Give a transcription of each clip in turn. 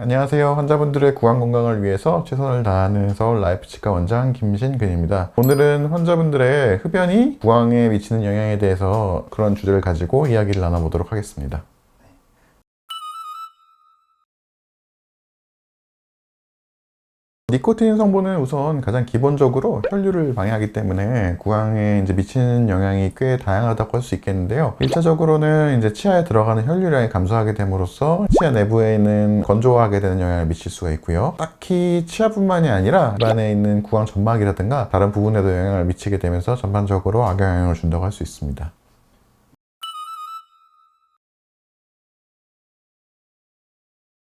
안녕하세요. 환자분들의 구강 건강을 위해서 최선을 다하는 서울 라이프치과 원장 김신근입니다. 오늘은 환자분들의 흡연이 구강에 미치는 영향에 대해서 그런 주제를 가지고 이야기를 나눠보도록 하겠습니다. 니코틴 성분은 우선 가장 기본적으로 혈류를 방해하기 때문에 구강에 미치는 영향이 꽤 다양하다고 할 수 있겠는데요. 1차적으로는 치아에 들어가는 혈류량이 감소하게 됨으로써 치아 내부에 있는 건조하게 되는 영향을 미칠 수가 있고요. 딱히 치아뿐만이 아니라 입안에 있는 구강 점막이라든가 다른 부분에도 영향을 미치게 되면서 전반적으로 악영향을 준다고 할 수 있습니다.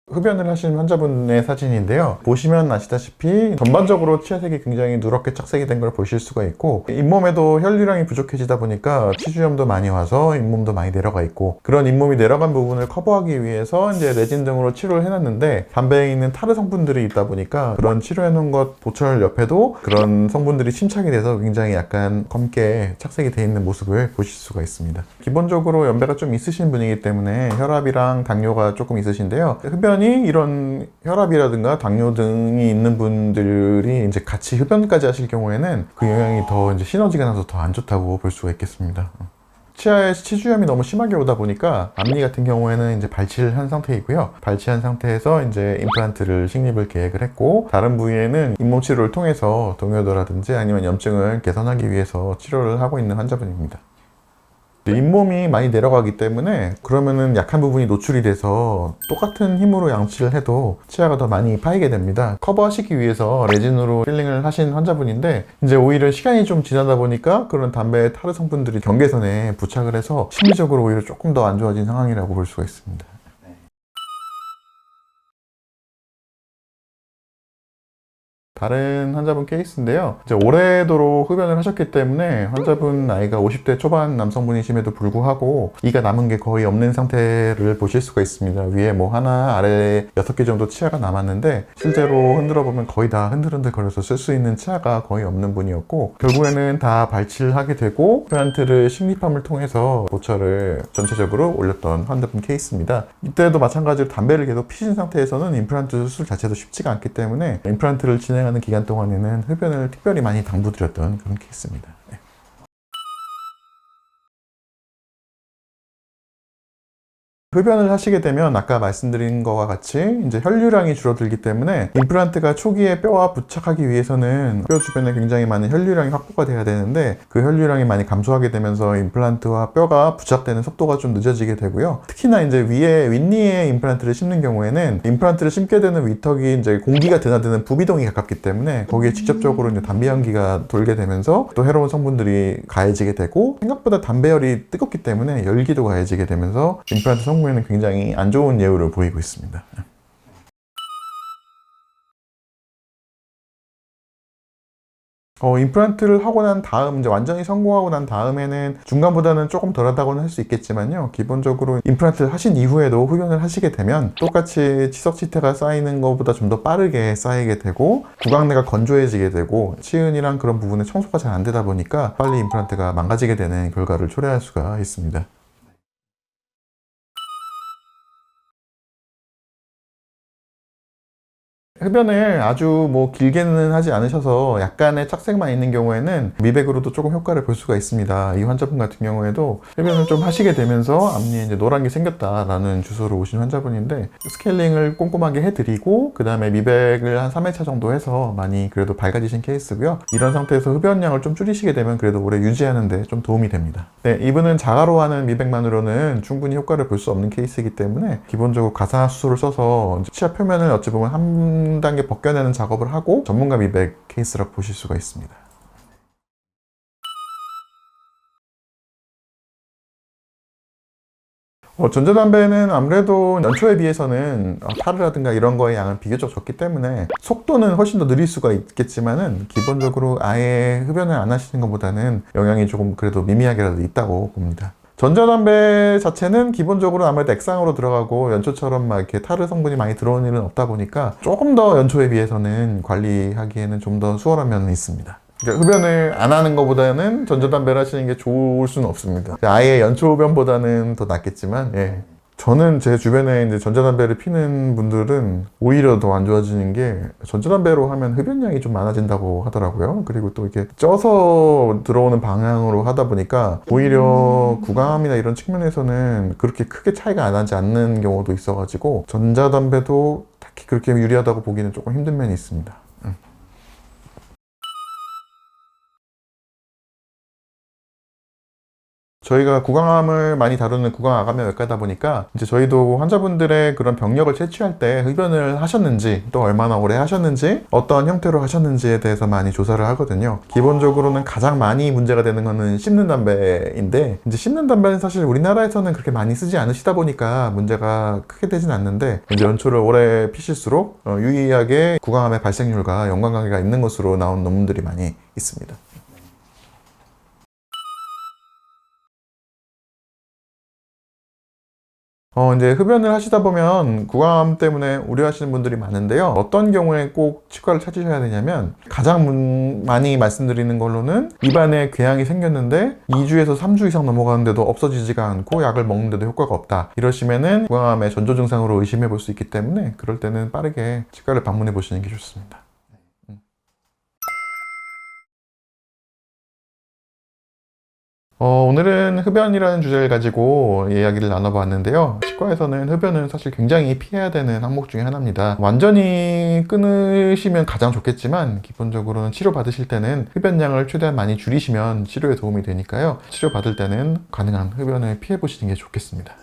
흡연을 하신 환자분의 사진인데요. 보시면 아시다시피 전반적으로 치아색이 굉장히 누렇게 착색이 된 걸 보실 수가 있고, 잇몸에도 혈류량이 부족해지다 보니까 치주염도 많이 와서 잇몸도 많이 내려가 있고, 그런 잇몸이 내려간 부분을 커버하기 위해서 레진 등으로 치료를 해놨는데 담배에 있는 타르 성분들이 있다 보니까 그런 치료해놓은 것 보철 옆에도 그런 성분들이 침착이 돼서 굉장히 약간 검게 착색이 돼 있는 모습을 보실 수가 있습니다. 기본적으로 연배가 좀 있으신 분이기 때문에 혈압이랑 당뇨가 조금 있으신데요. 흡연이 이런 혈압이라든가 당뇨 등이 있는 분들이 같이 흡연까지 하실 경우에는 그 영향이 더 시너지가 나서 더 안 좋다고 볼 수가 있겠습니다. 치아에 치주염이 너무 심하게 오다 보니까 앞니 같은 경우에는 발치를 한 상태이고요. 발치한 상태에서 임플란트를 식립을 계획을 했고, 다른 부위에는 잇몸 치료를 통해서 동요도라든지 아니면 염증을 개선하기 위해서 치료를 하고 있는 환자분입니다. 잇몸이 많이 내려가기 때문에 그러면은 약한 부분이 노출이 돼서 똑같은 힘으로 양치를 해도 치아가 더 많이 파이게 됩니다. 커버하시기 위해서 레진으로 필링을 하신 환자분인데, 오히려 시간이 좀 지나다 보니까 그런 담배 타르 성분들이 경계선에 부착을 해서 심리적으로 오히려 조금 더 안 좋아진 상황이라고 볼 수가 있습니다. 다른 환자분 케이스인데요. 오래도록 흡연을 하셨기 때문에 환자분 나이가 50대 초반 남성분이심에도 불구하고 이가 남은 게 거의 없는 상태를 보실 수가 있습니다. 위에 하나, 아래에 6개 정도 치아가 남았는데 실제로 흔들어 보면 거의 다 흔들흔들 거려서 쓸 수 있는 치아가 거의 없는 분이었고, 결국에는 다 발치를 하게 되고 임플란트를 식립함을 통해서 보철을 전체적으로 올렸던 환자분 케이스입니다. 이때도 마찬가지로 담배를 계속 피신 상태에서는 임플란트 수술 자체도 쉽지가 않기 때문에 임플란트를 진행하는 기간 동안에는 흡연을 특별히 많이 당부드렸던 그런 케이스입니다. 흡연을 하시게 되면 아까 말씀드린 것과 같이 혈류량이 줄어들기 때문에 임플란트가 초기에 뼈와 부착하기 위해서는 뼈 주변에 굉장히 많은 혈류량이 확보가 돼야 되는데, 그 혈류량이 많이 감소하게 되면서 임플란트와 뼈가 부착되는 속도가 좀 늦어지게 되고요. 특히나 위에 윗니에 임플란트를 심는 경우에는 임플란트를 심게 되는 위턱이 공기가 드나드는 부비동이 가깝기 때문에 거기에 직접적으로 담배 연기가 돌게 되면서 또 해로운 성분들이 가해지게 되고, 생각보다 담배열이 뜨겁기 때문에 열기도 가해지게 되면서 임플란트 성분 에는 굉장히 안 좋은 예후를 보이고 있습니다. 임플란트를 하고 난 다음, 완전히 성공하고 난 다음에는 중간보다는 조금 덜하다고는 할 수 있겠지만요. 기본적으로 임플란트를 하신 이후에도 흡연을 하시게 되면 똑같이 치석치태가 쌓이는 것보다 좀 더 빠르게 쌓이게 되고, 구강내가 건조해지게 되고, 치은이랑 그런 부분에 청소가 잘 안 되다 보니까 빨리 임플란트가 망가지게 되는 결과를 초래할 수가 있습니다. 흡연을 아주 길게는 하지 않으셔서 약간의 착색만 있는 경우에는 미백으로도 조금 효과를 볼 수가 있습니다. 이 환자분 같은 경우에도 흡연을 좀 하시게 되면서 앞니에 노란 게 생겼다라는 주소로 오신 환자분인데, 스케일링을 꼼꼼하게 해드리고 그 다음에 미백을 한 3회차 정도 해서 많이 그래도 밝아지신 케이스고요. 이런 상태에서 흡연량을 좀 줄이시게 되면 그래도 오래 유지하는 데 좀 도움이 됩니다. 네, 이분은 자가로 하는 미백만으로는 충분히 효과를 볼 수 없는 케이스이기 때문에 기본적으로 가상화수소를 써서 치아 표면을 어찌 보면 한 단계 벗겨내는 작업을 하고 전문가 미백 케이스라고 보실 수가 있습니다. 전자담배는 아무래도 연초에 비해서는 타르라든가 이런 거의 양은 비교적 적기 때문에 속도는 훨씬 더 느릴 수가 있겠지만은 기본적으로 아예 흡연을 안 하시는 것보다는 영향이 조금 그래도 미미하게라도 있다고 봅니다. 전자담배 자체는 기본적으로 아무래도 액상으로 들어가고 연초처럼 이렇게 타르 성분이 많이 들어오는 일은 없다 보니까 조금 더 연초에 비해서는 관리하기에는 좀 더 수월한 면은 있습니다. 그러니까 흡연을 안 하는 것보다는 전자담배를 하시는 게 좋을 수는 없습니다. 아예 연초 흡연보다는 더 낫겠지만, 저는 제 주변에 이제 전자담배를 피는 분들은 오히려 더 안 좋아지는 게 전자담배로 하면 흡연량이 좀 많아진다고 하더라고요. 그리고 또 이게 쪄서 들어오는 방향으로 하다 보니까 오히려 구강암이나 이런 측면에서는 그렇게 크게 차이가 안 나지 않는 경우도 있어가지고 전자담배도 딱히 그렇게 유리하다고 보기는 조금 힘든 면이 있습니다. 저희가 구강암을 많이 다루는 구강암외과다 보니까 이제 저희도 환자분들의 그런 병력을 채취할 때 흡연을 하셨는지 또 얼마나 오래 하셨는지 어떠한 형태로 하셨는지에 대해서 많이 조사를 하거든요. 기본적으로는 가장 많이 문제가 되는 거는 씹는 담배인데 이제 씹는 담배는 사실 우리나라에서는 그렇게 많이 쓰지 않으시다 보니까 문제가 크게 되진 않는데 이제 연초를 오래 피실수록 유의하게 구강암의 발생률과 연관관계가 있는 것으로 나온 논문들이 많이 있습니다. 이제 흡연을 하시다 보면 구강암 때문에 우려하시는 분들이 많은데요. 어떤 경우에 꼭 치과를 찾으셔야 되냐면 가장 많이 말씀드리는 걸로는 입안에 궤양이 생겼는데 2주에서 3주 이상 넘어가는데도 없어지지가 않고 약을 먹는데도 효과가 없다. 이러시면은 구강암의 전조 증상으로 의심해 볼 수 있기 때문에 그럴 때는 빠르게 치과를 방문해 보시는 게 좋습니다. 오늘은 흡연이라는 주제를 가지고 이야기를 나눠봤는데요. 치과에서는 흡연은 사실 굉장히 피해야 되는 항목 중에 하나입니다. 완전히 끊으시면 가장 좋겠지만 기본적으로는 치료 받으실 때는 흡연량을 최대한 많이 줄이시면 치료에 도움이 되니까요. 치료 받을 때는 가능한 흡연을 피해 보시는 게 좋겠습니다.